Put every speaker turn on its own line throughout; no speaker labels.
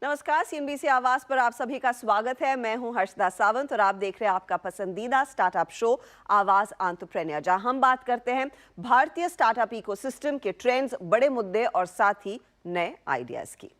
नमस्कार, सीएनबीसी आवाज पर आप सभी का स्वागत है। मैं हूं हर्षदा सावंत और आप देख रहे हैं आपका पसंदीदा स्टार्टअप शो आवाज एंटरप्रेन्योर, जहां हम बात करते हैं भारतीय स्टार्टअप इकोसिस्टम के ट्रेंड्स, बड़े मुद्दे और साथ ही नए आइडियाज की।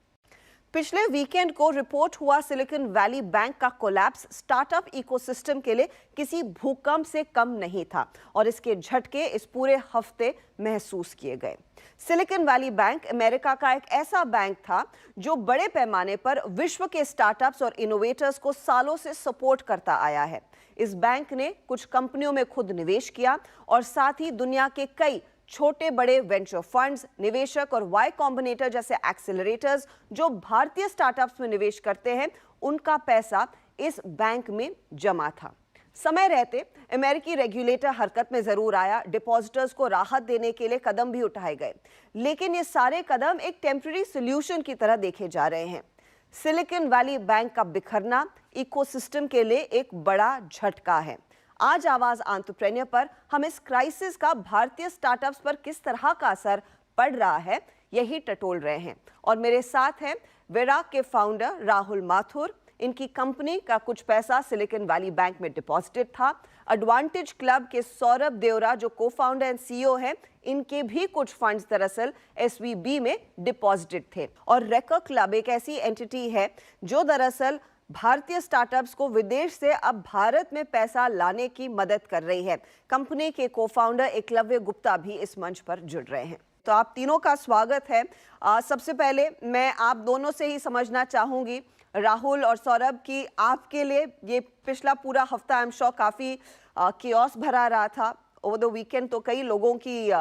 पिछले वीकेंड को रिपोर्ट हुआ सिलिकॉन वैली बैंक का कोलैप्स स्टार्टअप इकोसिस्टम के लिए किसी भूकंप से कम नहीं था और इसके झटके इस पूरे हफ्ते महसूस किए गए। सिलिकॉन वैली बैंक अमेरिका का एक ऐसा बैंक था जो बड़े पैमाने पर विश्व के स्टार्टअप्स और इनोवेटर्स को सालों से सपोर्ट करता आया है। इस बैंक ने कुछ कंपनियों में खुद निवेश किया और साथ ही दुनिया के कई छोटे बड़े वेंचर फंड्स, निवेशक और वाई कॉम्बिनेटर जैसे एक्सेलरेटर्स जो भारतीय स्टार्टअप्स में निवेश करते हैं, उनका पैसा इस बैंक में जमा था। समय रहते अमेरिकी रेगुलेटर हरकत में जरूर आया, डिपॉजिटर्स को राहत देने के लिए कदम भी उठाए गए, लेकिन ये सारे कदम एक टेम्पररी सॉल्यूशन की तरह देखे जा रहे हैं। सिलिकॉन वैली बैंक का बिखरना इकोसिस्टम के लिए एक बड़ा झटका है। आज आवाज एंटरप्रेन्योर पर हम इस क्राइसिस का भारतीय स्टार्टअप्स पर किस तरह का असर पड़ रहा है, यही टटोल रहे हैं। और मेरे साथ हैं वेराक के फाउंडर राहुल माथुर। इनकी कंपनी का कुछ पैसा सिलिकॉन वैली बैंक में डिपॉजिटेड था। एडवांटेज क्लब के सौरभ देवरा जो को फाउंडर एंड सीईओ हैं, इनके भी कुछ फंड्स दरअसल एसवीबी में डिपॉजिटेड थे। और रेकर क्लब एक ऐसी एंटिटी है जो दरअसल भारतीय स्टार्टअप्स को विदेश से अब भारत में पैसा लाने की मदद कर रही है। कंपनी के को फाउंडर एकलव्य गुप्ता भी इस मंच पर जुड़ रहे हैं। तो आप तीनों का स्वागत है। सबसे पहले मैं आप दोनों से ही समझना चाहूंगी, राहुल और सौरभ, की आपके लिए ये पिछला पूरा हफ्ता आई एम श्योर काफी कियोस भरा रहा था। ओवर द वीकेंड तो कई लोगों की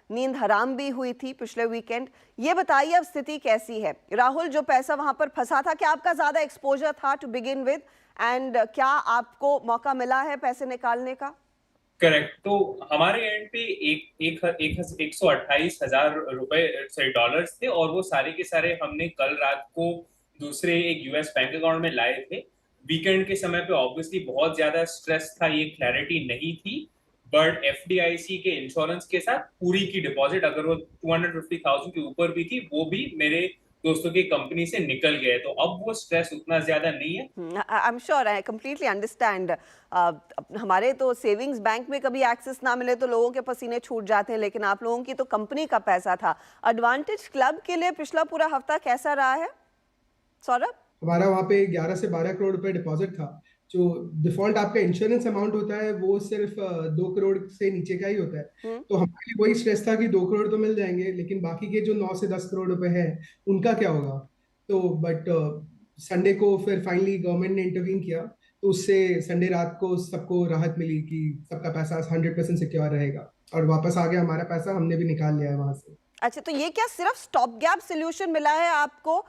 नींद हराम भी हुई थी पिछले वीकेंड। ये बताइए अब स्थिति कैसी है? राहुल, जो पैसा वहां पर फंसा था, क्या आपका ज्यादा एक्सपोजर था टू बिगिन विद, एंड क्या आपको मौका मिला है पैसे निकालने का?
करेक्ट। तो हमारे एंड पे $128,000 डॉलर्स थे और वो सारे के सारे हमने कल रात को दूसरे एक यूएस बैंक अकाउंट में लाए थे। वीकेंड के समय पे ऑब्वियसली बहुत ज्यादा स्ट्रेस था, ये क्लैरिटी नहीं थी, बट एफडीआईसी के इंश्योरेंस के साथ पूरी की डिपॉजिट, अगर वो 250,000 के ऊपर भी थी, वो भी मेरे दोस्तों की कंपनी से निकल गए। तो अब वो स्ट्रेस उतना ज्यादा नहीं है।
I am sure, I completely understand. हमारे तो सेविंग्स बैंक में कभी एक्सेस ना मिले तो लोगों के पसीने छूट जाते हैं, लेकिन आप लोगों की तो कंपनी का पैसा था। एडवांटेज क्लब के लिए पिछला पूरा हफ्ता कैसा रहा है, सौरभ?
हमारा वहाँ पे 11 से 12 करोड़ रुपए डिपॉजिट था। जो डिफॉल्ट आपका इंश्योरेंस अमाउंट होता है वो सिर्फ 2 करोड़ से नीचे का ही होता है। तो हमारे लिए वही स्ट्रेस था कि 2 करोड़ तो मिल जाएंगे, लेकिन बाकी के जो 9 से 10 करोड़ रुपए है उनका क्या होगा। तो बट संडे को फिर फाइनली गवर्नमेंट ने इंटरवीन किया, तो उससे संडे रात को सबको राहत मिली कि सबका पैसा 100% सिक्योर रहेगा, और वापस आ गया हमारा पैसा, हमने भी निकाल लिया है वहां से।
अच्छा, तो ये क्या सिर्फ स्टॉप गैप सोल्यूशन मिला है आपको,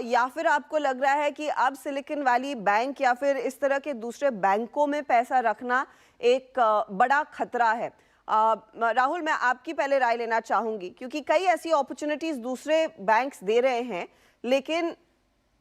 या फिर आपको लग रहा है कि अब सिलिकॉन वैली बैंक या फिर इस तरह के दूसरे बैंकों में पैसा रखना एक बड़ा खतरा है? राहुल, मैं आपकी पहले राय लेना चाहूंगी, क्योंकि कई ऐसी अपॉर्चुनिटीज दूसरे बैंक्स दे रहे हैं, लेकिन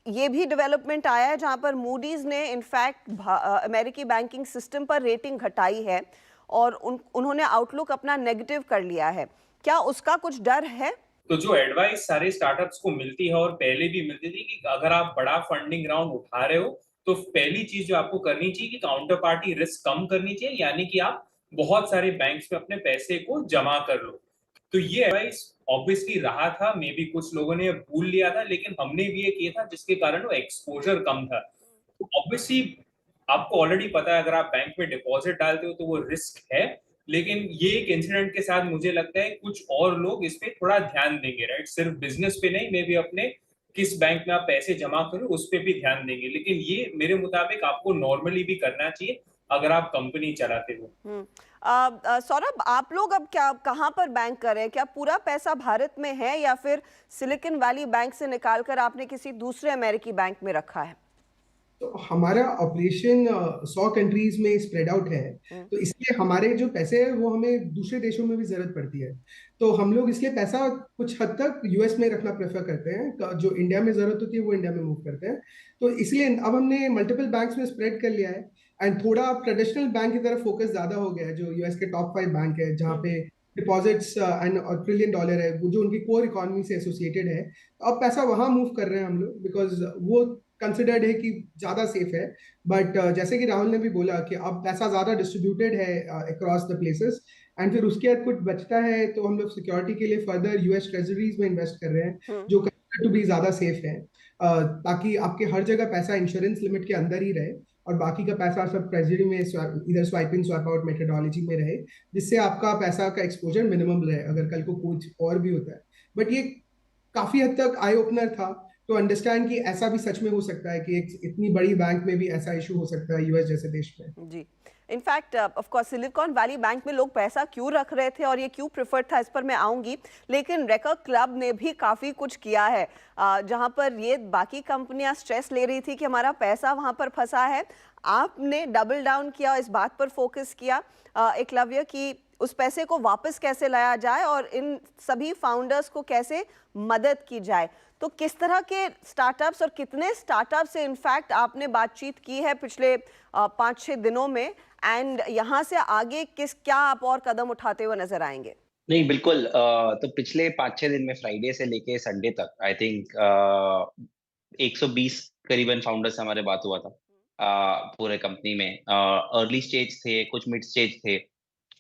ये भी डेवलपमेंट आया है जहां पर मूडीज ने इनफैक्ट अमेरिकी बैंकिंग सिस्टम पर रेटिंग घटाई है और उन्होंने आउटलुक अपना नेगेटिव कर लिया है। क्या उसका कुछ डर है?
तो जो एडवाइस सारे स्टार्टअप्स को मिलती है और पहले भी मिलती थी कि अगर आप बड़ा फंडिंग राउंड उठा रहे हो तो पहली चीज जो आपको करनी चाहिए कि काउंटर पार्टी रिस्क कम करनी चाहिए, यानी कि आप बहुत सारे बैंक्स में अपने पैसे को जमा कर लो। तो ये एडवाइस ऑब्वियसली रहा था, मे बी कुछ लोगों ने भूल लिया था, लेकिन हमने भी ये किया था जिसके कारण वो एक्सपोजर कम था। तो ऑब्वियसली आपको ऑलरेडी पता है अगर आप बैंक में डिपॉजिट डालते हो तो वो रिस्क है, लेकिन ये एक इंसिडेंट के साथ मुझे लगता है कुछ और लोग इस पे थोड़ा ध्यान देंगे, राइट? सिर्फ बिजनेस पे नहीं, मे भी अपने किस बैंक में आप पैसे जमा करो उस पे भी ध्यान देंगे, लेकिन ये मेरे मुताबिक आपको नॉर्मली भी करना चाहिए अगर आप कंपनी चलाते हो।
सौरभ, आप लोग अब क्या कहाँ पर बैंक कर रहे हैं? क्या पूरा पैसा भारत में है या फिर सिलिकॉन वैली बैंक से निकालकर आपने किसी दूसरे अमेरिकी बैंक में रखा है?
तो हमारा ऑपरेशन 100 कंट्रीज में स्प्रेड आउट है, तो इसलिए हमारे जो पैसे हैं वो हमें दूसरे देशों में भी जरूरत पड़ती है। तो हम लोग इसलिए पैसा कुछ हद तक यूएस में रखना प्रेफर करते हैं, जो इंडिया में जरूरत होती है वो इंडिया में मूव करते हैं। तो इसलिए अब हमने मल्टीपल बैंक्स में स्प्रेड कर लिया है, एंड थोड़ा ट्रेडिशनल बैंक की तरफ फोकस ज्यादा हो गया है, जो यूएस के टॉप 5 बैंक है, जहाँ पे डिपॉजिट्स एंड $1 ट्रिलियन है वो जो उनकी कोर इकोनॉमी से एसोसिएटेड है। अब पैसा वहां मूव कर रहे हैं हम लोग बिकॉज वो कंसिडर्ड है कि ज्यादा सेफ है। बट जैसे कि राहुल ने भी बोला कि अब पैसा ज्यादा डिस्ट्रीब्यूटेड है अक्रॉस द प्लेसेस, एंड फिर उसके बाद कुछ बचता है तो हम लोग सिक्योरिटी के लिए फर्दर यूएस ट्रेजरीज में इन्वेस्ट कर रहे हैं जो टू बी ज्यादा सेफ है, ताकि आपके हर जगह पैसा इंश्योरेंस लिमिट के अंदर ही रहे और बाकी का पैसा सब ट्रेजरी में इधर स्वाइप इन स्वाइप आउट मेथोडोलॉजी में रहे, जिससे आपका पैसा का एक्सपोजर मिनिमम रहे अगर कल को कुछ और भी होता है। बट ये काफी हद तक आई ओपनर था टू अंडरस्टैंड कि ऐसा भी सच में हो सकता है कि एक इतनी बड़ी बैंक में भी ऐसा इशू हो सकता है यूएस जैसे देश में।
जी, in fact of course Silicon Valley bank में लोग पैसा क्यों रख रहे थे और ये क्यों प्रेफर्ड था, इस पर मैं आऊंगी। लेकिन रेकर क्लब ने भी काफ़ी कुछ किया है जहां पर ये बाकी कंपनियां स्ट्रेस ले रही थी कि हमारा पैसा वहां पर फंसा है। आपने डबल डाउन किया, इस बात पर फोकस किया एकलव्य की उस पैसे को वापस कैसे लाया जाए और इन सभी फाउंडर्स को कैसे मदद की जाए। तो किस तरह के स्टार्टअप्स और कितने स्टार्टअप से इनफैक्ट आपने बातचीत की है पिछले 5-6 दिनों में, एंड यहाँ से आगे क्या आप और कदम उठाते हुए नजर आएंगे?
नहीं, बिल्कुल। तो पिछले 5-6 दिन में फ्राइडे से लेके संडे तक आई थिंक 120 करीबन फाउंडर्स से हमारे बात हुआ था पूरे कंपनी में। अर्ली स्टेज थे, कुछ मिड स्टेज थे,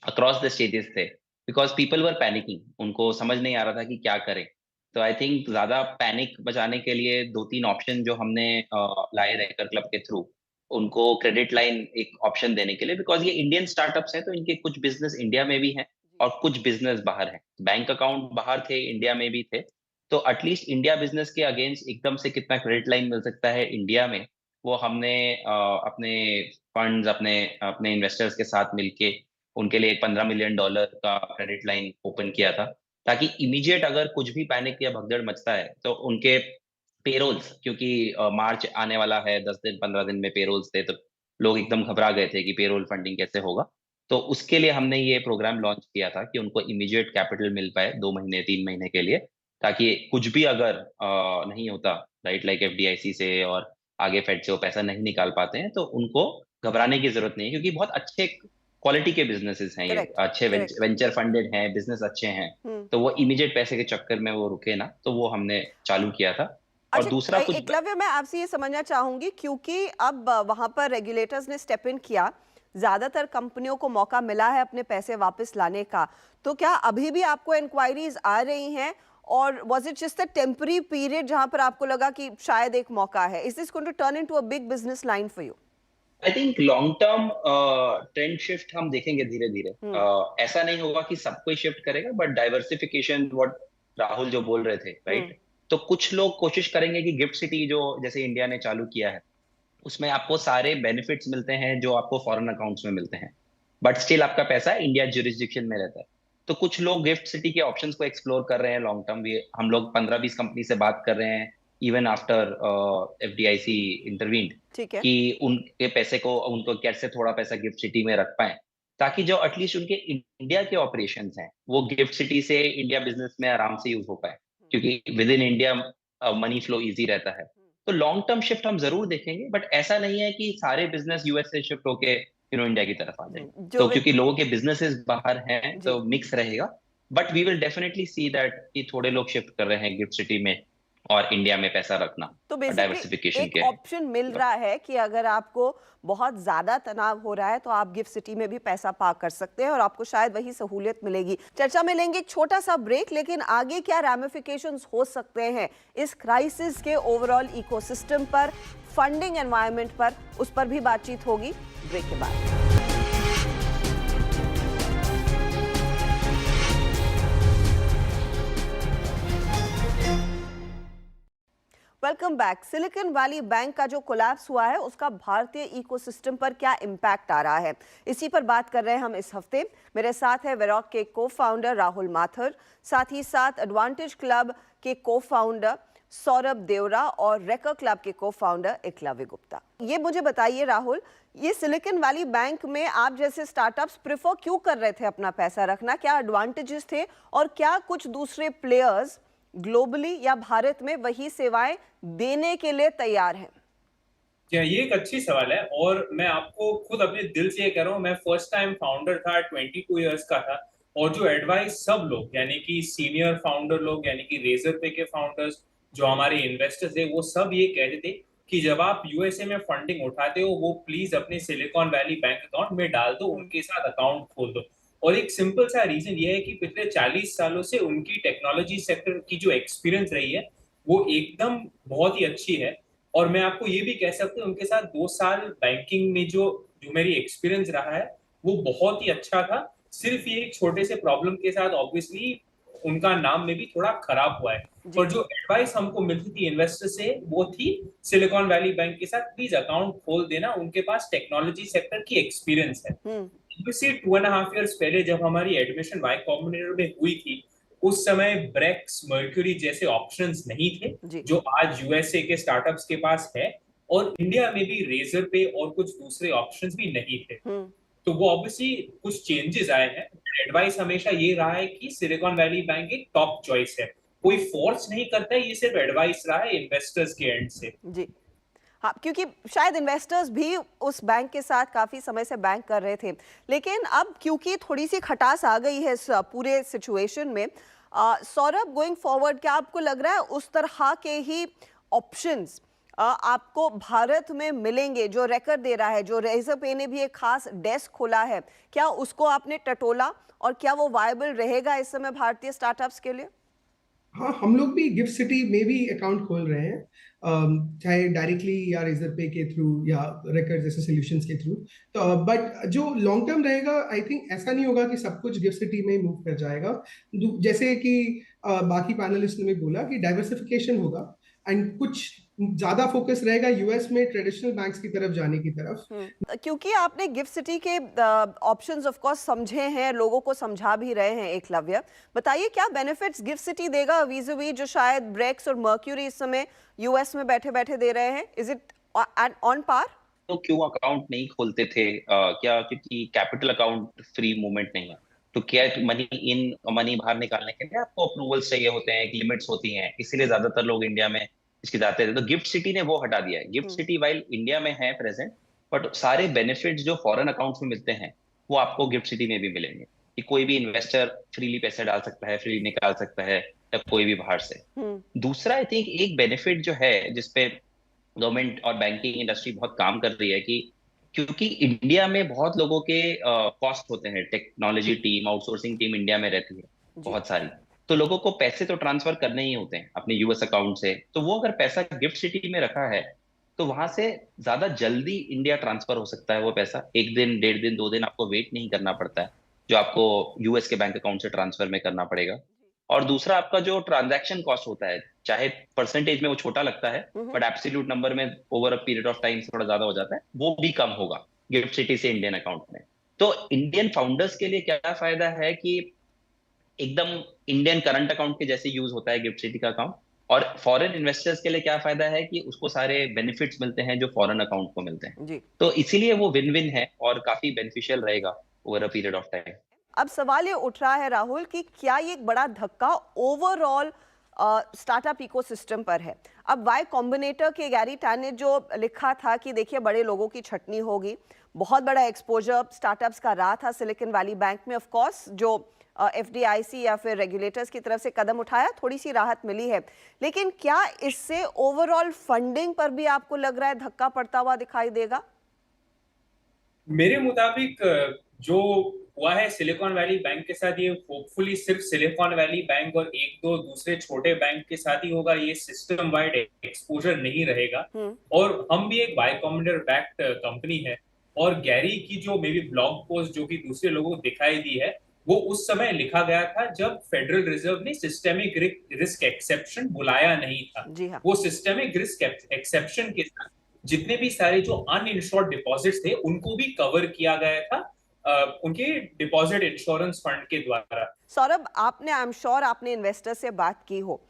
अक्रॉस द स्टेजेस थे, बिकॉज पीपल वर पैनिकिंग। उनको समझ नहीं आ रहा था कि क्या करें। तो आई थिंक ज्यादा पैनिक बचाने के लिए 2-3 ऑप्शन जो हमने लाए रेकर क्लब के थ्रू, उनको क्रेडिट लाइन एक ऑप्शन देने के लिए, बिकॉज ये इंडियन स्टार्टअप्स हैं तो इनके कुछ बिजनेस इंडिया में भी हैं और कुछ बिजनेस बाहर है। बैंक अकाउंट बाहर थे, इंडिया में भी थे। तो एटलीस्ट इंडिया बिजनेस के अगेंस्ट एकदम से कितना क्रेडिट लाइन मिल सकता है इंडिया में, वो हमने अपने फंड्स, अपने अपने इन्वेस्टर्स के साथ मिलके उनके लिए $15 मिलियन का क्रेडिट लाइन ओपन किया था, ताकि इमीडिएट अगर कुछ भी पैनिक या भगदड़ मचता है तो उनके पेरोल्स, क्योंकि मार्च आने वाला है, 10 दिन 15 दिन में पेरोल्स थे, तो लोग एकदम घबरा गए थे कि पेरोल फंडिंग कैसे होगा। तो उसके लिए हमने ये प्रोग्राम लॉन्च किया था कि उनको इमीडिएट कैपिटल मिल पाए 2 महीने 3 महीने के लिए, ताकि कुछ भी अगर नहीं होता, राइट, लाइक एफडीआईसी से और आगे फेड से वो पैसा नहीं निकाल पाते हैं, तो उनको घबराने की जरूरत नहीं है, क्योंकि बहुत अच्छे क्वालिटी के बिजनेसेस हैं ये, अच्छे वेंचर फंडेड हैं, बिजनेस अच्छे हैं। तो वो इमीडिएट पैसे के चक्कर में वो रुके ना, तो वो हमने चालू किया था। और दूसरा कुछ
एकलव्य, मैं आपसे ये समझना चाहूंगी क्योंकि अब वहां पर रेगुलेटर्स ने स्टेप इन किया, ज्यादातर कंपनियों को मौका मिला है अपने पैसे वापस लाने का, तो क्या अभी भी आपको इंक्वायरीज आ रही हैं और was it just a temporary period जहां पर आपको लगा कि शायद एक मौका है? Is this going to turn into a big business line for you?
I think long term trend shift हम देखेंगे धीरे धीरे। ऐसा नहीं होगा कि सब कोई शिफ्ट करेगा, बट डाइवर्सिफिकेशन, व्हाट राहुल जो बोल रहे थे, राइट। तो कुछ लोग कोशिश करेंगे कि गिफ्ट सिटी जो जैसे इंडिया ने चालू किया है, उसमें आपको सारे बेनिफिट्स मिलते हैं जो आपको फॉरेन अकाउंट्स में मिलते हैं, बट स्टिल आपका पैसा इंडिया ज्यूरिसडिक्शन में रहता है। तो कुछ लोग गिफ्ट सिटी के ऑप्शंस को एक्सप्लोर कर रहे हैं लॉन्ग टर्म भी। हम लोग 15-20 कंपनी से बात कर रहे हैं, इवन आफ्टर एफडीआईसी इंटरवीन्ड, कि उनके पैसे को, उनको कैसे थोड़ा पैसा गिफ्ट सिटी में रख पाए, ताकि जो एटलीस्ट उनके इंडिया के ऑपरेशंस हैं वो गिफ्ट सिटी से इंडिया बिजनेस में आराम से यूज हो पाए, क्योंकि with in India money flow easy रहता है। तो लॉन्ग टर्म शिफ्ट हम जरूर देखेंगे, बट ऐसा नहीं है कि सारे बिजनेस यूएस से शिफ्ट होके इंडिया की तरफ आ जाए। तो क्योंकि लोगों के बिजनेसेस बाहर हैं तो मिक्स रहेगा, but we will definitely see that कि थोड़े लोग शिफ्ट कर रहे हैं गिफ्ट सिटी में और इंडिया में पैसा रखना।
तो बेसिकली एक ऑप्शन मिल रहा है कि अगर आपको बहुत ज्यादा तनाव हो रहा है तो आप गिफ्ट सिटी में भी पैसा पार्क कर सकते हैं और आपको शायद वही सहूलियत मिलेगी। चर्चा में लेंगे एक छोटा सा ब्रेक, लेकिन आगे क्या रैमिफिकेशंस हो सकते हैं इस क्राइसिस के ओवरऑल इकोसिस्टम पर, फंडिंग एनवायरनमेंट पर, उस पर भी बातचीत होगी ब्रेक के बाद। Welcome back. Silicon Valley bank का जो कोलैप्स हुआ है उसका भारतीय इकोसिस्टम पर क्या इम्पैक्ट आ रहा है, इसी पर बात कर रहे हैं हम इस हफ्ते। मेरे साथ है वेरॉक के को-फाउंडर राहुल माथुर, साथ ही साथ एडवांटेज क्लब के को-फाउंडर सौरभ देवरा और रेकर क्लब के को-फाउंडर एकलव्य गुप्ता। ये मुझे बताइए राहुल, ये सिलिकॉन वैली बैंक में आप जैसे स्टार्टअप्स प्रेफर क्यों कर रहे थे अपना पैसा रखना? क्या एडवांटेजेस थे और क्या कुछ दूसरे प्लेयर्स ग्लोबली या भारत में वही सेवाएं देने के लिए तैयार हैं?
क्या ये एक अच्छी सवाल है, और मैं आपको खुद अपने दिल से ये कह रहा हूँ, मैं फर्स्ट टाइम फाउंडर था, 22 इयर्स का था, और जो एडवाइस सब लोग यानी कि सीनियर फाउंडर लोग यानी कि रेजर पे के फाउंडर्स जो हमारे इन्वेस्टर्स है वो सब ये कहते थे कि जब आप यूएसए में फंडिंग उठाते हो वो प्लीज अपने सिलिकॉन वैली बैंक अकाउंट में डाल दो, उनके साथ अकाउंट खोल दो। और एक सिंपल सा रीजन ये है कि पिछले 40 सालों से उनकी टेक्नोलॉजी सेक्टर की जो एक्सपीरियंस रही है वो एकदम बहुत ही अच्छी है। और मैं आपको ये भी कह सकता हूँ उनके साथ 2 साल बैंकिंग में जो जो मेरी एक्सपीरियंस रहा है वो बहुत ही अच्छा था। सिर्फ ये एक छोटे से प्रॉब्लम के साथ ऑब्वियसली उनका नाम में भी थोड़ा खराब हुआ है। और जो एडवाइस हमको मिलती थी इन्वेस्टर से वो थी सिलिकॉन वैली बैंक के साथ प्लीज अकाउंट खोल देना, उनके पास टेक्नोलॉजी सेक्टर की एक्सपीरियंस है। ऑब्वियसली 2.5 years पहले जब हमारी एडमिशन वाई कॉम्बिनेटर में हुई थी उस समय ब्रेक्स मर्क्यूरी जैसे ऑप्शंस नहीं थे जो आज यूएसए के स्टार्टअप्स के पास है, और इंडिया में भी रेजर पे और कुछ दूसरे ऑप्शंस भी नहीं थे। तो वो ऑब्वियसली कुछ चेंजेस आए हैं। एडवाइस हमेशा ये रहा है कि सिलिकॉन वैली बैंक एक टॉप चॉइस है, कोई फोर्स नहीं करता है, ये सिर्फ एडवाइस रहा है इन्वेस्टर्स के एंड से।
जी हाँ, क्योंकि शायद इन्वेस्टर्स भी उस बैंक के साथ काफी समय से बैंक कर रहे थे, लेकिन अब क्योंकि थोड़ी सी खटास आ गई है इस पूरे सिचुएशन में, सौरभ, गोइंग फॉरवर्ड क्या आपको लग रहा है उस तरह के ही ऑप्शंस आपको भारत में मिलेंगे? जो रेकर दे रहा है, जो रेजर पे ने भी एक खास डेस्क खोला है, क्या उसको आपने टटोला और क्या वो वायबल रहेगा इस समय भारतीय स्टार्टअप्स के लिए?
हाँ, हम लोग भी गिफ्ट सिटी में भी अकाउंट खोल रहे हैं, चाहे डायरेक्टली या रेजर पे के थ्रू या रेकर जैसे सॉल्यूशंस के थ्रू। तो बट जो लॉन्ग टर्म रहेगा, आई थिंक ऐसा नहीं होगा कि सब कुछ गिफ्ट सिटी में मूव कर जाएगा। जैसे कि बाकी पैनलिस्ट ने भी बोला कि डाइवर्सिफिकेशन होगा एंड कुछ ज्यादा फोकस रहेगा यूएस में ट्रेडिशनल बैंक्स की तरफ जाने की तरफ।
क्योंकि आपने गिफ्ट सिटी के ऑप्शंस ऑफ कोर्स समझे हैं, लोगों को समझा भी रहे हैं, एकलव्य बताइए क्या बेनिफिट्स गिफ्ट सिटी देगा वीज़-वी जो शायद ब्रेक्स और मर्क्यूरी इस समय यूएस में बैठे बैठे दे रहे हैं? Is it on par?
तो क्यों अकाउंट नहीं खोलते थे? क्या क्योंकि कैपिटल अकाउंट फ्री मूवमेंट नहीं है। तो क्या मनी इन मनी बाहर निकालने के लिए आपको अप्रूवल्स चाहिए होते हैं, लिमिट्स होती हैं, इसीलिए ज्यादातर लोग इंडिया में इसके जाते थे। तो गिफ्ट सिटी ने वो हटा दिया है। गिफ्ट सिटी वाइल इंडिया में है प्रेजेंट, बट सारे बेनिफिट्स जो फॉरेन अकाउंट्स में मिलते हैं वो आपको गिफ्ट सिटी में भी मिलेंगे कि कोई भी इन्वेस्टर फ्रीली पैसे डाल सकता है, फ्रीली निकाल सकता है, या कोई भी बाहर से। दूसरा आई थिंक एक बेनिफिट जो है जिसपे गवर्नमेंट और बैंकिंग इंडस्ट्री बहुत काम कर रही है कि क्योंकि इंडिया में बहुत लोगों के कॉस्ट होते हैं, technology team, outsourcing team India में रहती है बहुत सारी, तो लोगों को पैसे तो ट्रांसफर करने ही होते हैं अपने यूएस अकाउंट से। तो वो अगर पैसा गिफ्ट सिटी में रखा है तो वहां से ज्यादा जल्दी इंडिया ट्रांसफर हो सकता है। वो पैसा 1 दिन, 1.5 दिन, 2 दिन आपको वेट नहीं करना पड़ता है, जो आपको यूएस के बैंक अकाउंट से ट्रांसफर में करना पड़ेगा। और दूसरा आपका जो ट्रांजैक्शन कॉस्ट होता है, चाहे परसेंटेज में वो छोटा लगता है बट एब्सोल्यूट नंबर में over a period of time थोड़ा ज्यादा हो जाता है, वो भी कम होगा गिफ्ट सिटी से इंडियन अकाउंट में। तो इंडियन फाउंडर्स के लिए क्या फायदा है कि एकदम इंडियन करंट अकाउंट के जैसे यूज होता है गिफ्ट सिटी का अकाउंट, और फॉरेन इन्वेस्टर्स के लिए क्या फायदा है कि उसको सारे बेनिफिट्स मिलते हैं जो फॉरेन अकाउंट को मिलते हैं। तो इसीलिए वो विन विन है और काफी बेनिफिशियल रहेगा over a period of time.
अब सवाल ये उठ रहा है राहुल कि क्या ये एक बड़ा धक्का ओवरऑल स्टार्टअप इकोसिस्टम पर है? अब वाई कॉम्बिनेटर के गैरी टैन ने जो लिखा था कि देखिए बड़े लोगों की छटनी होगी, बहुत बड़ा एक्सपोजर स्टार्टअप्स का रहा था सिलिकॉन वैली बैंक में। ऑफ कोर्स जो एफडीआईसी या फिर रेगुलेटर्स की तरफ से कदम उठाया, थोड़ी सी राहत मिली है, लेकिन क्या इससे ओवरऑल फंडिंग पर भी आपको लग रहा है धक्का पड़ता हुआ दिखाई देगा?
मेरे मुताबिक जो हुआ है सिलिकॉन वैली बैंक के साथ, ये होपफुली सिर्फ सिलिकॉन वैली बैंक और एक दो दूसरे छोटे बैंक के साथ ही होगा, ये सिस्टम वाइड एक्सपोजर नहीं रहेगा। और हम भी एक वाई कॉम्बिनेटर बैक्ड कंपनी है, और गैरी की जो मे बी ब्लॉग पोस्ट जो कि दूसरे लोगों को दिखाई दी है वो उस समय लिखा गया था जब फेडरल रिजर्व ने सिस्टेमिक रिस्क एक्सेप्शन बुलाया नहीं था।
हाँ।
वो सिस्टेमिक रिस्क एक्सेप्शन के साथ जितने भी सारे जो अनइंश्योर्ड डिपॉजिट्स थे उनको भी कवर किया गया था उनके डिपॉजिट इंश्योरेंस फंड के द्वारा।
सौरभ, आपने, आई एम श्योर आपने इन्वेस्टर से बात की हो,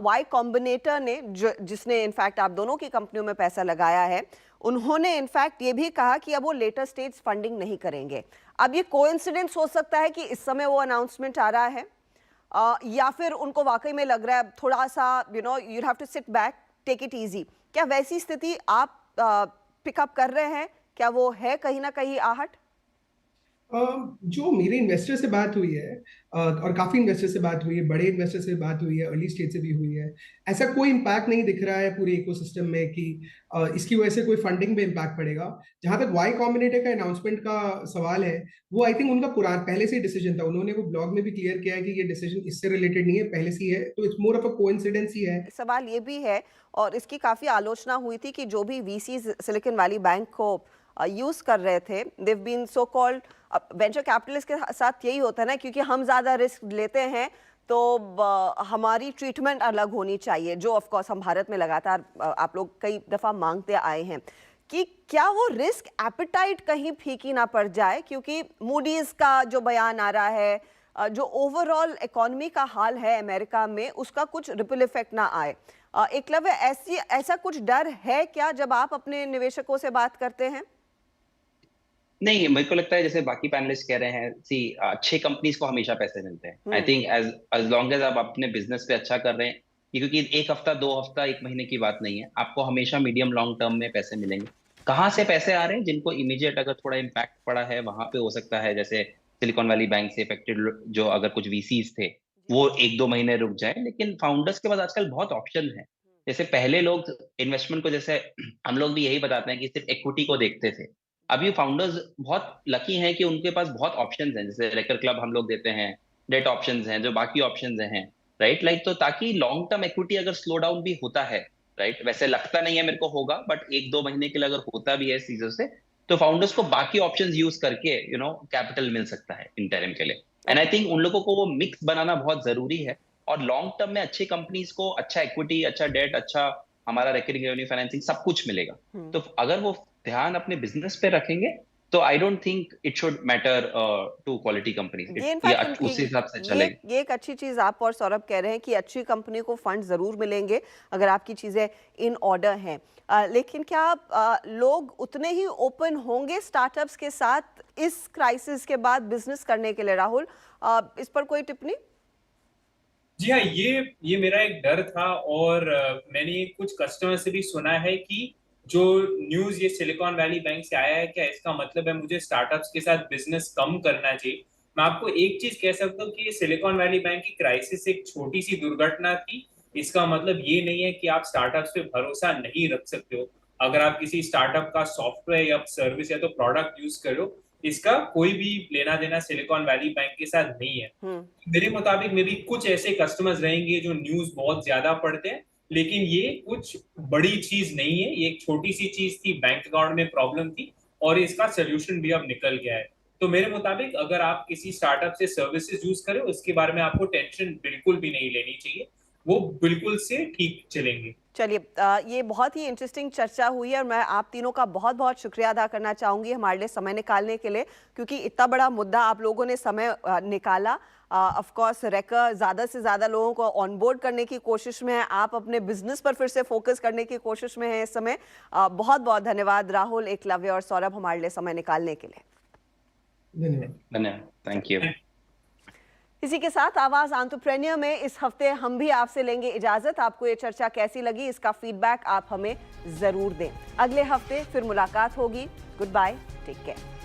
वाई कॉम्बिनेटर ने जिसने इनफैक्ट आप दोनों की कंपनियों में पैसा लगाया है, उन्होंने इनफैक्ट ये भी कहा कि अब वो लेटर स्टेज फंडिंग नहीं करेंगे। अब ये कोइंसिडेंस हो सकता है कि इस समय वो अनाउंसमेंट आ रहा है, या फिर उनको वाकई में लग रहा है थोड़ा सा you have to sit back, take it easy. क्या वैसी स्थिति आप पिकअप कर रहे हैं? क्या वो है कहीं ना कहीं आहट?
जो मेरे इन्वेस्टर से बात हुई है और काफी इन्वेस्टर से बात हुई है, बड़े इन्वेस्टर से बात हुई है, अर्ली स्टेज से भी हुई है, ऐसा कोई इम्पैक्ट नहीं दिख रहा है पूरे इकोसिस्टम में कि इसकी वजह से कोई फंडिंग पे इम्पैक्ट पड़ेगा। जहां तक वाई कॉम्बिनेटर का अनाउंसमेंट का सवाल है, वो आई थिंक उनका पहले से ही डिसीजन था। उन्होंने वो ब्लॉग में भी क्लियर किया है कि ये डिसीजन इससे रिलेटेड नहीं है, पहले से ही है, तो it's more of a coincidence ही है।
सवाल ये भी है और इसकी काफी आलोचना हुई थी कि जो भी वीसी सिलिकॉन वैली बैंक को यूज कर रहे थे, they've been so called venture capitalist के साथ यही होता है ना, क्योंकि हम ज्यादा रिस्क लेते हैं तो हमारी ट्रीटमेंट अलग होनी चाहिए, जो ऑफ कोर्स हम भारत में लगातार आप लोग कई दफा मांगते आए हैं कि क्या वो रिस्क एपेटाइट कहीं फीकी ना पड़ जाए, क्योंकि मूडीज का जो बयान आ रहा है, जो ओवरऑल इकोनॉमी का हाल है अमेरिका में, उसका कुछ रिपल इफेक्ट ना आए। एकलव्य, ऐसा कुछ डर है क्या जब आप अपने निवेशकों से बात करते हैं?
नहीं, मेरे को लगता है जैसे बाकी पैनलिस्ट कह रहे हैं, सी अच्छे कंपनीज को हमेशा पैसे मिलते हैं। I think as as long as आप अपने बिजनेस पे अच्छा कर रहे हैं, क्योंकि एक हफ्ता, 2 हफ्ता, 1 महीने की बात नहीं है, आपको हमेशा मीडियम लॉन्ग टर्म में पैसे मिलेंगे। कहाँ से पैसे आ रहे हैं? जिनको इमीडिएट अगर थोड़ा इम्पैक्ट पड़ा है वहां पे हो सकता है, जैसे सिलिकॉन वैली बैंक से इफेक्टेड जो अगर कुछ वीसीज थे वो 1-2 महीने रुक जाए, लेकिन फाउंडर्स के पास आजकल बहुत ऑप्शन है। जैसे पहले लोग इन्वेस्टमेंट को, जैसे हम लोग भी यही बताते हैं कि सिर्फ इक्विटी को देखते थे। अभी फाउंडर्स बहुत लकी हैं कि उनके पास बहुत ऑप्शंस हैं, जैसे रेकर क्लब हम लोग देते हैं, डेट ऑप्शंस हैं, जो बाकी ऑप्शंस हैं, राइट? लाइक तो ताकि लॉन्ग टर्म इक्विटी अगर स्लो डाउन भी होता है, राइट, वैसे लगता नहीं है मेरे को होगा, बट 1-2 महीने के लिए अगर होता भी है इस चीजों से, तो फाउंडर्स को बाकी ऑप्शंस यूज करके कैपिटल मिल सकता है इंटरिम के लिए। एंड आई थिंक उन लोगों को वो मिक्स बनाना बहुत जरूरी है, और लॉन्ग टर्म में अच्छी कंपनीज को अच्छा इक्विटी, अच्छा डेट, अच्छा हमारा रिकरिंग रेवेन्यू फाइनेंसिंग सब कुछ मिलेगा। तो अगर वो ध्यान अपने बिजनेस पे रखेंगे तो I don't think it should matter to quality companies, ये उस हिसाब से चलेगा।
ये एक अच्छी चीज आप और सौरभ कह रहे हैं कि अच्छी कंपनी को फंड जरूर मिलेंगे अगर आपकी चीजें इन ऑर्डर हैं। लेकिन क्या लोग उतने ही ओपन होंगे स्टार्टअप्स के साथ इस क्राइसिस के बाद बिजनेस करने के लिए? राहुल, इस पर कोई टिप्पणी?
जी हाँ, ये मेरा एक डर था, और मैंने कुछ कस्टमर से भी सुना है कि जो न्यूज ये सिलिकॉन वैली बैंक से आया है, क्या इसका मतलब है मुझे स्टार्टअप्स के साथ बिजनेस कम करना चाहिए? मैं आपको एक चीज कह सकता हूँ कि ये सिलिकॉन वैली बैंक की क्राइसिस एक छोटी सी दुर्घटना थी। इसका मतलब ये नहीं है कि आप स्टार्टअप्स पे भरोसा नहीं रख सकते हो। अगर आप किसी स्टार्टअप का सॉफ्टवेयर या सर्विस या तो प्रोडक्ट यूज करो, इसका कोई भी लेना देना सिलिकॉन वैली बैंक के साथ नहीं है। मेरे मुताबिक मे भी कुछ ऐसे कस्टमर्स रहेंगे जो न्यूज बहुत ज्यादा पढ़ते हैं, लेकिन ये कुछ बड़ी चीज नहीं है, ये एक छोटी सी चीज थी, बैंक अकाउंट में प्रॉब्लम थी और इसका सोल्यूशन भी अब निकल गया है। तो मेरे मुताबिक अगर आप किसी स्टार्टअप से सर्विसेज यूज करें, उसके बारे में आपको टेंशन बिल्कुल भी नहीं लेनी चाहिए, वो बिल्कुल से ठीक चलेंगे।
चलिए, ये बहुत ही इंटरेस्टिंग चर्चा हुई है और मैं आप तीनों का बहुत बहुत शुक्रिया अदा करना चाहूंगी हमारे लिए समय निकालने के लिए, क्योंकि इतना बड़ा मुद्दा आप लोगों ने समय निकाला। ऑफ कोर्स रेकर ज़्यादा से ज़्यादा लोगों को ऑनबोर्ड करने की कोशिश में है, आप अपने बिजनेस पर फिर से फोकस करने की कोशिश में है इस समय। बहुत बहुत धन्यवाद राहुल, एकलव्य और सौरभ हमारे लिए समय निकालने के लिए।
धन्यवाद।
Thank you.
इसी के साथ आवाज एंटरप्रेन्योर में इस हफ्ते हम भी आपसे लेंगे इजाजत। आपको ये चर्चा कैसी लगी, इसका फीडबैक आप हमें जरूर दें। अगले हफ्ते फिर मुलाकात होगी। Goodbye, take care.